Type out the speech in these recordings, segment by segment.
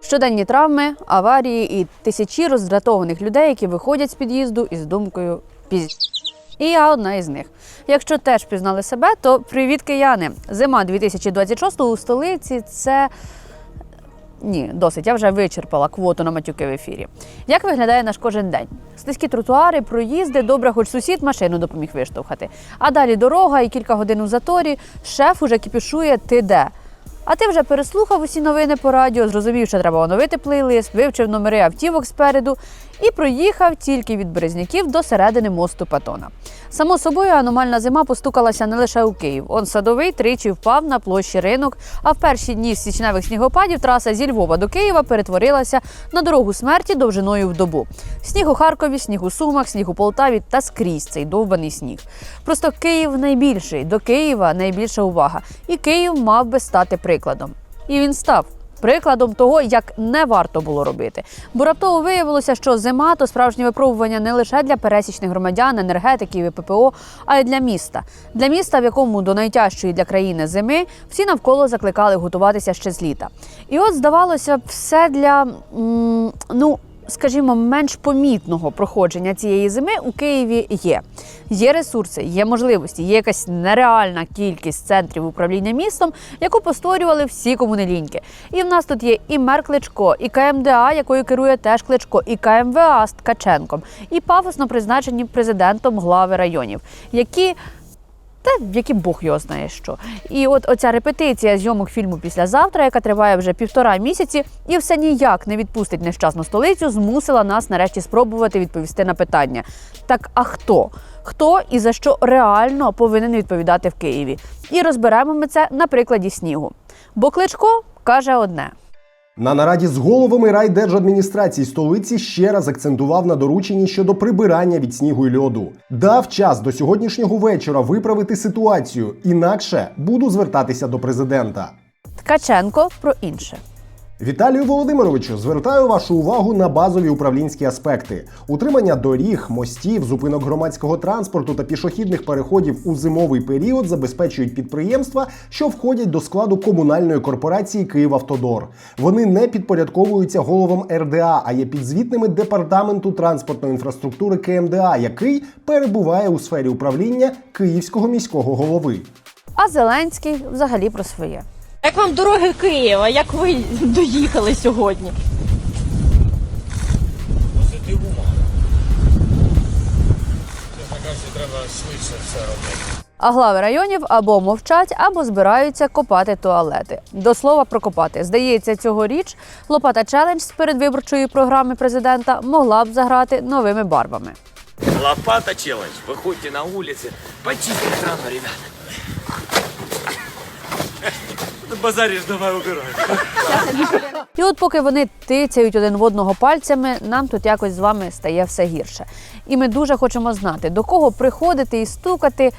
Щоденні травми, аварії і тисячі роздратованих людей, які виходять з під'їзду із думкою «пізд». І я одна із них. Якщо теж пізнали себе, то привіт, кияни! Зима 2026-го у столиці – це… Ні, досить, я вже вичерпала квоту на матюки в ефірі. Як виглядає наш кожен день? Слизькі тротуари, проїзди, добре, хоч сусід машину допоміг виштовхати. А далі дорога і кілька годин у заторі, шеф уже кіпішує «ти де?». А ти вже переслухав усі новини по радіо, зрозумів, що треба оновити плейлист, вивчив номери автівок спереду і проїхав тільки від Березняків до середини мосту Патона. Само собою, аномальна зима постукалася не лише у Київ. Он Садовий тричі впав на площі Ринок, а в перші дні січневих снігопадів траса зі Львова до Києва перетворилася на дорогу смерті довжиною в добу. Сніг у Харкові, сніг у Сумах, сніг у Полтаві та скрізь цей довбаний сніг. Просто Київ найбільший, до Києва найбільша увага. І Київ мав би стати прикладом. І він став. Прикладом того, як не варто було робити. Бо раптово виявилося, що зима – то справжнє випробування не лише для пересічних громадян, енергетиків і ППО, а й для міста. Для міста, в якому до найтяжчої для країни зими всі навколо закликали готуватися ще з літа. І от, здавалося б, все для, скажімо, менш помітного проходження цієї зими у Києві є. Є ресурси, є можливості, є якась нереальна кількість центрів управління містом, яку постворювали всі комунеліньки. І в нас тут є і мер Кличко, і КМДА, якою керує теж Кличко, і КМВА з Ткаченком, і пафосно призначені президентом глави районів, які Бог його знає що. І от оця репетиція зйомок фільму «Післязавтра», яка триває вже 1,5 місяці, і все ніяк не відпустить нещасну столицю, змусила нас нарешті спробувати відповісти на питання. Так а хто? Хто і за що реально повинен відповідати в Києві? І розберемо ми це на прикладі снігу. Бо Кличко каже одне. На нараді з головами райдержадміністрації столиці ще раз акцентував на дорученні щодо прибирання від снігу і льоду. Дав час до сьогоднішнього вечора виправити ситуацію, інакше буду звертатися до президента. Ткаченко про інше. Віталію Володимировичу, звертаю вашу увагу на базові управлінські аспекти. Утримання доріг, мостів, зупинок громадського транспорту та пішохідних переходів у зимовий період забезпечують підприємства, що входять до складу комунальної корпорації «Київавтодор». Вони не підпорядковуються головам РДА, а є підзвітними департаменту транспортної інфраструктури КМДА, який перебуває у сфері управління Київського міського голови. А Зеленський взагалі про своє. Як вам дороги Києва? Як ви доїхали сьогодні? Позитиву мало. Чесно кажучи, треба швидше все робити. А глави районів або мовчать, або збираються копати туалети. До слова про копати. Здається, цьогоріч Лопата Челендж з передвиборчої програми президента могла б заграти новими барвами. Лопата челендж. Выходите на улицы, почистить страну, ребята. Базаришь, давай убирай. І от поки вони тицяють один в одного пальцями, нам тут якось з вами стає все гірше. І ми дуже хочемо знати, до кого приходити і стукати,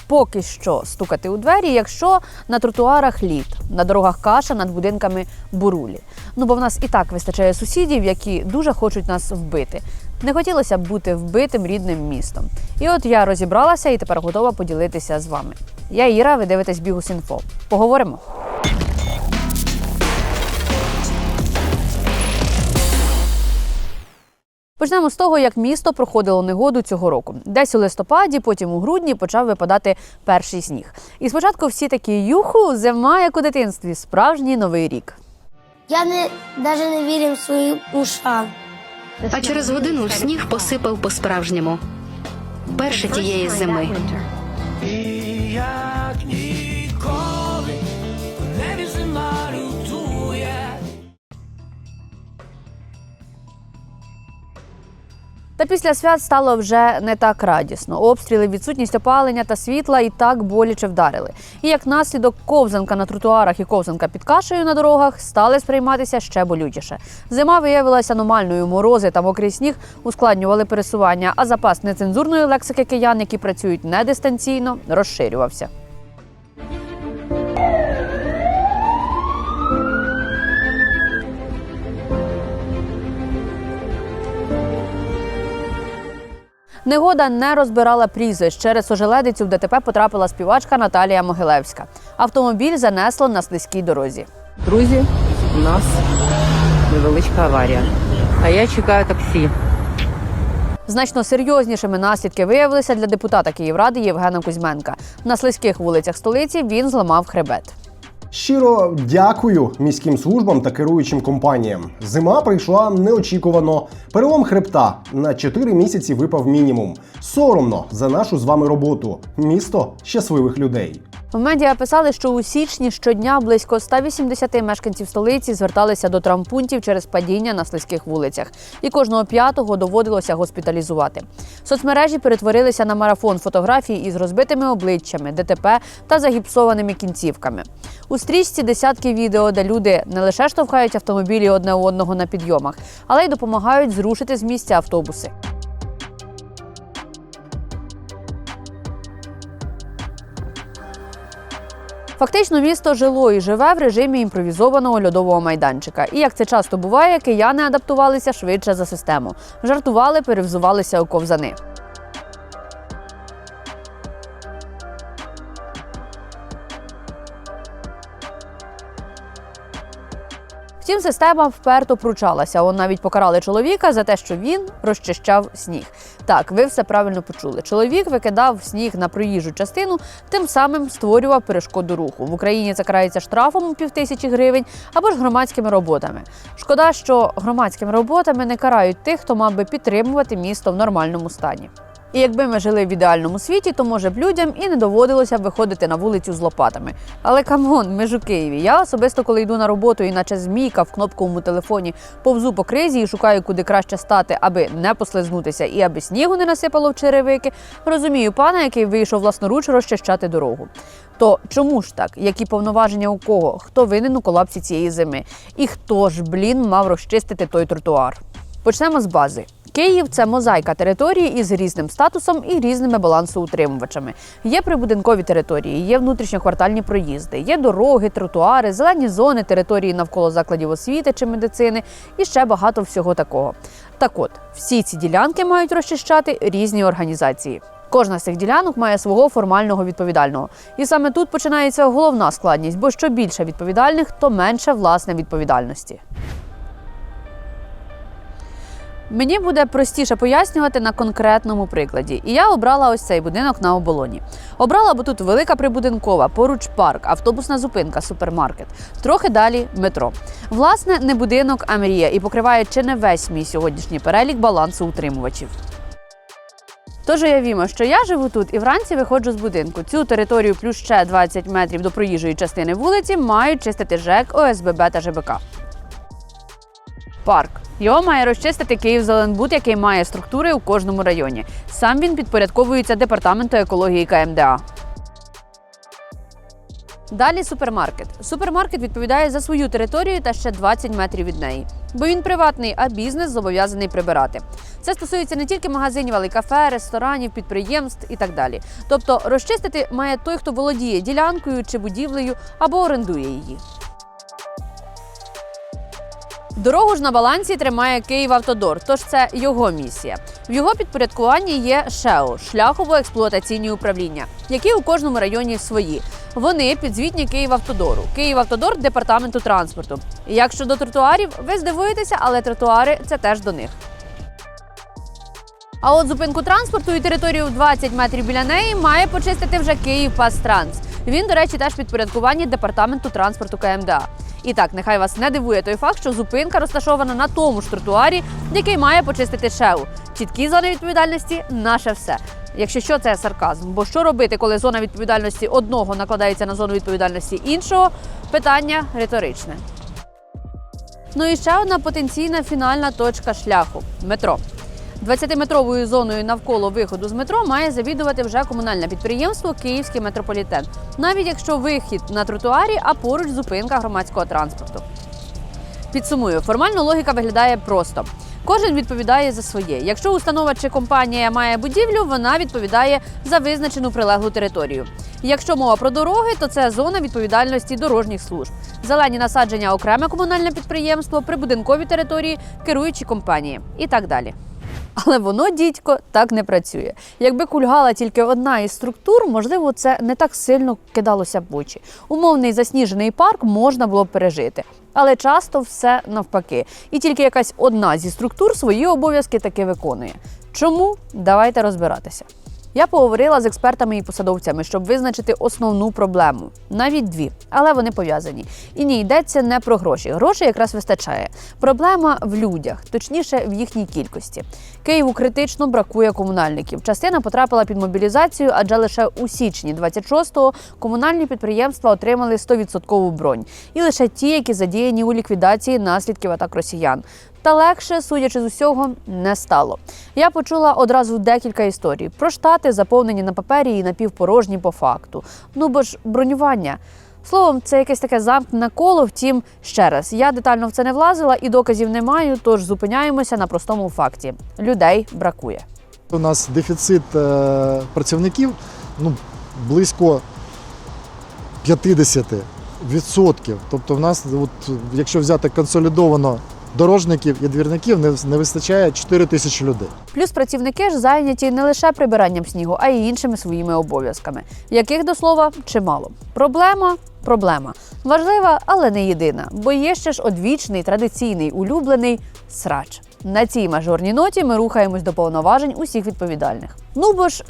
поки що стукати у двері, якщо на тротуарах лід, на дорогах каша, над будинками бурулі. Бо в нас і так вистачає сусідів, які дуже хочуть нас вбити. Не хотілося б бути вбитим рідним містом. І от я розібралася і тепер готова поділитися з вами. Я Іра, ви дивитесь Бігус.Інфо. Поговоримо. Почнемо з того, як місто проходило негоду цього року. Десь у листопаді, потім у грудні почав випадати перший сніг. І спочатку всі такі «Юху, зима як у дитинстві, справжній новий рік». Я навіть не вірив своїм ушам. А через годину сніг посипав по-справжньому. Перше тієї зими. Та після свят стало вже не так радісно. Обстріли, відсутність опалення та світла і так боляче вдарили. І як наслідок, ковзанка на тротуарах і ковзанка під кашею на дорогах стали сприйматися ще болючіше. Зима виявилася аномальною, морози та мокрий сніг ускладнювали пересування, а запас нецензурної лексики киян, які працюють недистанційно, розширювався. Негода не розбирала прізвищ. Через ожеледицю в ДТП потрапила співачка Наталія Могилевська. Автомобіль занесло на слизькій дорозі. Друзі, У нас невеличка аварія. А я чекаю таксі. Значно серйознішими наслідки виявилися для депутата Київради Євгена Кузьменка. На слизьких вулицях столиці він зламав хребет. Щиро дякую міським службам та керуючим компаніям. Зима прийшла неочікувано. Перелом хребта на 4 місяці випав мінімум. Соромно за нашу з вами роботу. Місто щасливих людей. В медіа писали, що у січні щодня близько 180 мешканців столиці зверталися до травмпунктів через падіння на слизьких вулицях. І кожного 5-го доводилося госпіталізувати. Соцмережі перетворилися на марафон фотографій із розбитими обличчями, ДТП та загіпсованими кінцівками. У стрічці десятки відео, де люди не лише штовхають автомобілі одне у одного на підйомах, але й допомагають зрушити з місця автобуси. Фактично, місто жило і живе в режимі імпровізованого льодового майданчика. І, як це часто буває, кияни адаптувалися швидше за систему. Жартували, перевзувалися у ковзани. Втім, система вперто пручалася. Он навіть покарали чоловіка за те, що він розчищав сніг. Так, ви все правильно почули. Чоловік викидав сніг на проїжджу частину, тим самим створював перешкоду руху. В Україні це карається штрафом у 5000 гривень або ж громадськими роботами. Шкода, що громадськими роботами не карають тих, хто мав би підтримувати місто в нормальному стані. І якби ми жили в ідеальному світі, то, може б, людям і не доводилося б виходити на вулицю з лопатами. Але камон, ми ж у Києві. Я особисто, коли йду на роботу і наче змійка в кнопковому телефоні повзу по кризі і шукаю, куди краще стати, аби не послизнутися і аби снігу не насипало в черевики, розумію пана, який вийшов власноруч розчищати дорогу. То чому ж так? Які повноваження у кого? Хто винен у колапсі цієї зими? І хто ж, мав розчистити той тротуар? Почнемо з бази. Київ – це мозаїка території із різним статусом і різними балансоутримувачами. Є прибудинкові території, є внутрішньоквартальні проїзди, є дороги, тротуари, зелені зони, території навколо закладів освіти чи медицини і ще багато всього такого. Так от, всі ці ділянки мають розчищати різні організації. Кожна з цих ділянок має свого формального відповідального. І саме тут починається головна складність, бо що більше відповідальних, то менше власне відповідальності. Мені буде простіше пояснювати на конкретному прикладі. І я обрала ось цей будинок на Оболоні. Обрала, бо тут велика прибудинкова, поруч парк, автобусна зупинка, супермаркет. Трохи далі – метро. Власне, не будинок, а мрія. І покриває чи не весь мій сьогоднішній перелік балансоутримувачів. Тож уявімо, що я живу тут і вранці виходжу з будинку. Цю територію плюс ще 20 метрів до проїжджої частини вулиці мають чистити ЖЕК, ОСББ та ЖБК. Парк. Його має розчистити Київзеленбуд, який має структури у кожному районі. Сам він підпорядковується Департаменту екології КМДА. Далі супермаркет. Супермаркет відповідає за свою територію та ще 20 метрів від неї. Бо він приватний, а бізнес зобов'язаний прибирати. Це стосується не тільки магазинів, але й кафе, ресторанів, підприємств і так далі. Тобто розчистити має той, хто володіє ділянкою чи будівлею або орендує її. Дорогу ж на балансі тримає Київавтодор, тож це його місія. В його підпорядкуванні є ШЕУ – шляхово-експлуатаційні управління, які у кожному районі свої. Вони підзвітні Київавтодору. Київавтодор – департаменту транспорту. І як щодо тротуарів, ви здивуєтеся, але тротуари – це теж до них. А от зупинку транспорту і територію в 20 метрів біля неї має почистити вже Київпастранс. Він, до речі, теж підпорядкування департаменту транспорту КМДА. І так, нехай вас не дивує той факт, що зупинка розташована на тому ж тротуарі, який має почистити ШЕУ. Чіткі зони відповідальності – наше все. Якщо що, це сарказм. Бо що робити, коли зона відповідальності одного накладається на зону відповідальності іншого – питання риторичне. Ну і ще одна потенційна фінальна точка шляху – метро. 20-метровою зоною навколо виходу з метро має завідувати вже комунальне підприємство «Київський метрополітен», навіть якщо вихід на тротуарі, а поруч зупинка громадського транспорту. Підсумую, формально логіка виглядає просто. Кожен відповідає за своє. Якщо установа чи компанія має будівлю, вона відповідає за визначену прилеглу територію. Якщо мова про дороги, то це зона відповідальності дорожніх служб. Зелені насадження – окреме комунальне підприємство, прибудинкові території – керуючі компанії і так далі. Але воно, дідько, так не працює. Якби кульгала тільки одна із структур, можливо, це не так сильно кидалося в очі. Умовний засніжений парк можна було б пережити. Але часто все навпаки. І тільки якась одна зі структур свої обов'язки таки виконує. Чому? Давайте розбиратися. Я поговорила з експертами і посадовцями, щоб визначити основну проблему. Навіть дві, але вони пов'язані. І ні, йдеться не про гроші. Грошей якраз вистачає. Проблема в людях, точніше в їхній кількості. Києву критично бракує комунальників. Частина потрапила під мобілізацію, адже лише у січні 26-го комунальні підприємства отримали 100% бронь. І лише ті, які задіяні у ліквідації наслідків атак росіян. Та легше, судячи з усього, не стало. Я почула одразу декілька історій. Про штати, заповнені на папері і напівпорожні по факту. Ну бо ж бронювання. Словом, це якесь таке замкнене коло, втім, ще раз, я детально в це не влазила і доказів не маю, тож зупиняємося на простому факті. Людей бракує. У нас дефіцит працівників близько 50%. Тобто в нас, якщо взяти консолідовано дорожників і двірників, не вистачає 4 тисячі людей. Плюс працівники ж зайняті не лише прибиранням снігу, а й іншими своїми обов'язками, яких, до слова, чимало. Проблема. Важлива, але не єдина, бо є ще ж одвічний, традиційний, улюблений срач. На цій мажорній ноті ми рухаємось до повноважень усіх відповідальних. Ну бо ж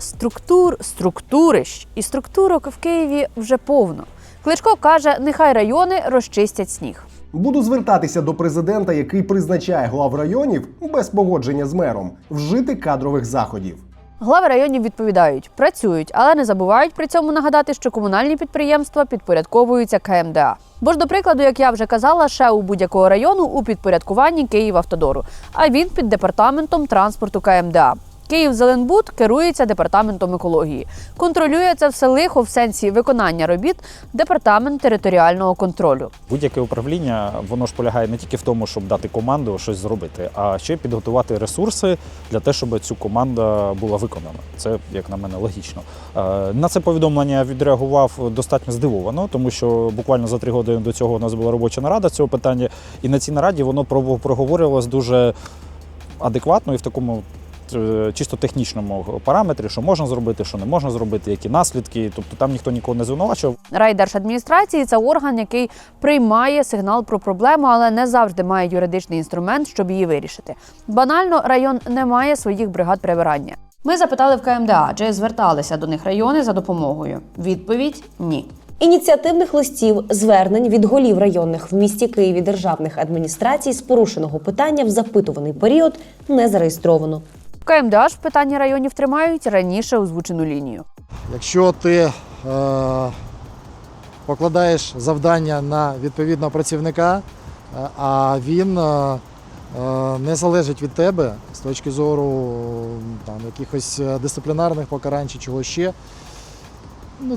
структурищ і структурок в Києві вже повно. Кличко каже, нехай райони розчистять сніг. Буду звертатися до президента, який призначає глав районів без погодження з мером, вжити кадрових заходів. Глави районів відповідають, працюють, але не забувають при цьому нагадати, що комунальні підприємства підпорядковуються КМДА. Бо ж, до прикладу, як я вже казала, ШЕУ будь-якого району у підпорядкуванні Київавтодору, а він під департаментом транспорту КМДА. Київзеленбуд керується департаментом екології. Контролює це все лихо в сенсі виконання робіт департамент територіального контролю. Будь-яке управління, воно ж полягає не тільки в тому, щоб дати команду щось зробити, а ще підготувати ресурси для того, щоб цю команда була виконана. Це, як на мене, логічно. На це повідомлення відреагував достатньо здивовано, тому що буквально за 3 години до цього у нас була робоча нарада з цього питання, і на цій нараді воно проговорювалося дуже адекватно і в такому чисто технічному параметрі, що можна зробити, що не можна зробити, які наслідки. Тобто там ніхто нікого не звинувачував. Райдержадміністрації – це орган, який приймає сигнал про проблему, але не завжди має юридичний інструмент, щоб її вирішити. Банально, район не має своїх бригад прибирання. Ми запитали в КМДА, чи зверталися до них райони за допомогою. Відповідь – ні. Ініціативних листів, звернень від голів районних в місті Києві державних адміністрацій з порушеного питання в запитуваний період не зареєстровано. В КМДА ж в питанні районів тримають раніше озвучену лінію. Якщо ти покладаєш завдання на відповідного працівника, а він не залежить від тебе з точки зору якихось дисциплінарних покарань чи чого ще,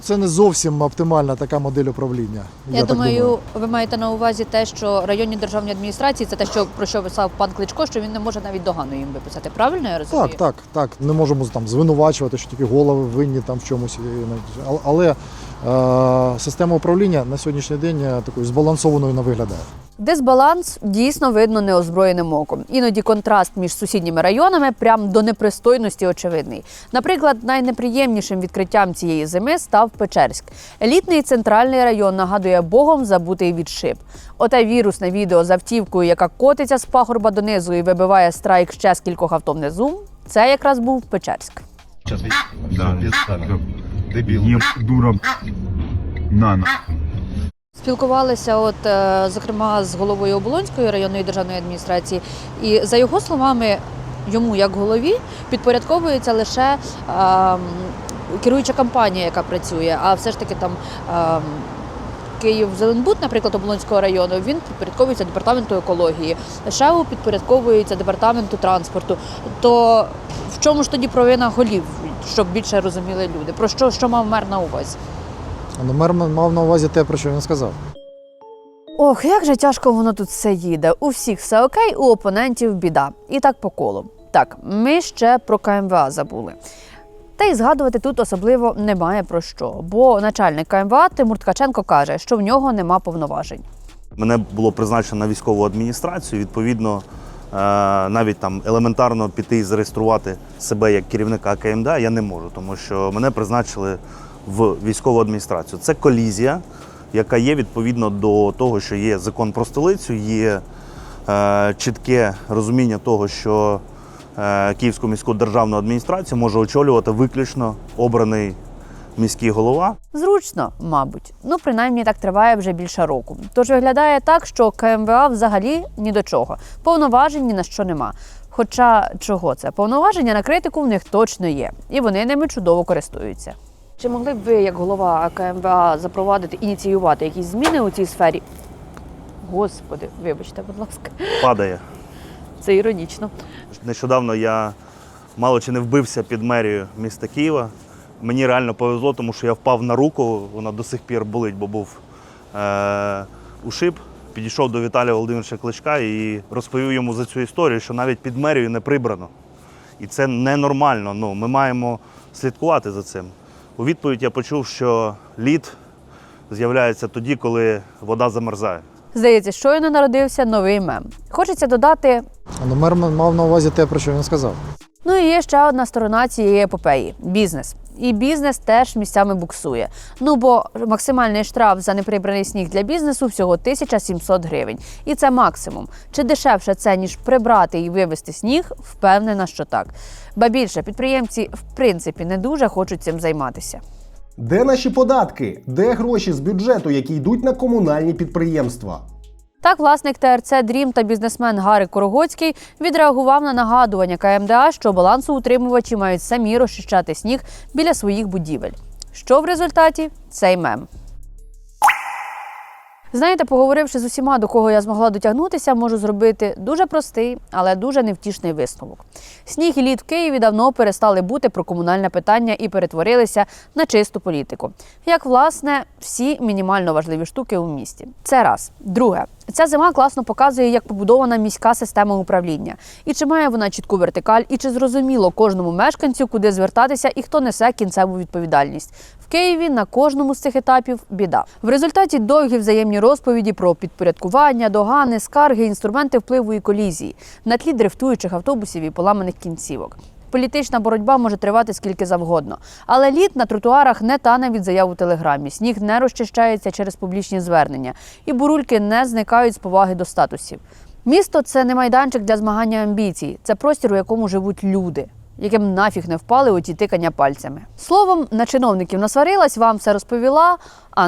це не зовсім оптимальна така модель управління. Я думаю, ви маєте на увазі те, що районні державні адміністрації – це те, про що писав пан Кличко, що він не може навіть догану їм виписати. Правильно я розумію? Так. Не можемо звинувачувати, що тільки голови винні там в чомусь. Але система управління на сьогоднішній день такою збалансованою не виглядає. Дисбаланс дійсно видно неозброєним оком. Іноді контраст між сусідніми районами прям до непристойності очевидний. Наприклад, найнеприємнішим відкриттям цієї зими став Печерськ. Елітний центральний район нагадує богом забутий відшиб. Оте вірусне відео з автівкою, яка котиться з пагорба донизу і вибиває страйк ще з кількох авто внизу, це якраз був Печерськ. Спілкувалися, зокрема, з головою Оболонської районної державної адміністрації, і за його словами, йому, як голові, підпорядковується лише керуюча компанія, яка працює, а все ж таки там Київзеленбуд, наприклад, Оболонського району, він підпорядковується департаменту екології, ШЕУ підпорядковується департаменту транспорту. То в чому ж тоді провина голів, щоб більше розуміли люди? Про що мав мер на увазі? Мер мав на увазі те, про що він сказав. Ох, як же тяжко воно тут все їде. У всіх все окей, у опонентів біда. І так по колу. Так, ми ще про КМВА забули. Та й згадувати тут особливо немає про що, бо начальник КМВА Тимур Ткаченко каже, що в нього нема повноважень. Мене було призначено на військову адміністрацію, відповідно, навіть там елементарно піти і зареєструвати себе як керівника КМДА я не можу, тому що мене призначили в військову адміністрацію. Це колізія, яка є відповідно до того, що є закон про столицю, є чітке розуміння того, що Київську міську державну адміністрацію може очолювати виключно обраний міський голова. Зручно, мабуть. Ну, принаймні, так триває вже більше року. Тож виглядає так, що КМВА взагалі ні до чого. Повноважень ні на що нема. Хоча, чого це? Повноваження на критику в них точно є. І вони ними чудово користуються. Чи могли б ви, як голова КМВА, запровадити, ініціювати якісь зміни у цій сфері? Господи, вибачте, будь ласка. Падає. Це іронічно. Нещодавно я мало чи не вбився під мерією міста Києва. Мені реально повезло, тому що я впав на руку, вона до сих пір болить, бо був ушиб. Підійшов до Віталія Володимировича Кличка і розповів йому за цю історію, що навіть під мерією не прибрано. І це ненормально, ну, ми маємо слідкувати за цим. У відповідь я почув, що лід з'являється тоді, коли вода замерзає. Здається, щойно народився новий мем. Хочеться додати... Ну, мер мав на увазі те, про що він сказав. Ну і є ще одна сторона цієї епопеї – бізнес. І бізнес теж місцями буксує. Ну, бо максимальний штраф за неприбраний сніг для бізнесу всього 1700 гривень. І це максимум. Чи дешевше це, ніж прибрати і вивезти сніг? Впевнена, що так. Ба більше, підприємці в принципі не дуже хочуть цим займатися. Де наші податки? Де гроші з бюджету, які йдуть на комунальні підприємства? Так, власник ТРЦ «Дрім» та бізнесмен Гарик Корогоцький відреагував на нагадування КМДА, що балансоутримувачі мають самі розчищати сніг біля своїх будівель. Що в результаті? Цей мем. Знаєте, поговоривши з усіма, до кого я змогла дотягнутися, можу зробити дуже простий, але дуже невтішний висновок. Сніг і лід в Києві давно перестали бути про комунальне питання і перетворилися на чисту політику. Як, власне, всі мінімально важливі штуки у місті. Це раз. Друге. Ця зима класно показує, як побудована міська система управління. І чи має вона чітку вертикаль, і чи зрозуміло кожному мешканцю, куди звертатися і хто несе кінцеву відповідальність. В Києві на кожному з цих етапів біда. В результаті довгі взаємні розповіді про підпорядкування, догани, скарги, інструменти впливу і колізії на тлі дрифтуючих автобусів і поламаних кінцівок. Політична боротьба може тривати скільки завгодно. Але лід на тротуарах не тане від заяв у телеграмі, сніг не розчищається через публічні звернення, і бурульки не зникають з поваги до статусів. Місто – це не майданчик для змагання амбіцій, це простір, у якому живуть люди, яким нафіг не впали оті тикання пальцями. Словом, на чиновників насварилась, вам все розповіла,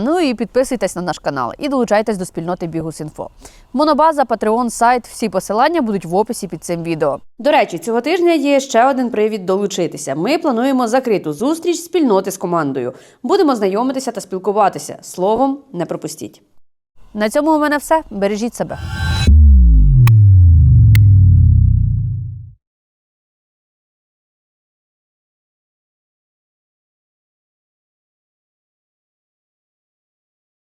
ну і підписуйтесь на наш канал і долучайтесь до спільноти Бігус.Інфо. Монобаза, Патреон, сайт, всі посилання будуть в описі під цим відео. До речі, цього тижня є ще один привід долучитися. Ми плануємо закриту зустріч спільноти з командою. Будемо знайомитися та спілкуватися. Словом, не пропустіть. На цьому у мене все. Бережіть себе.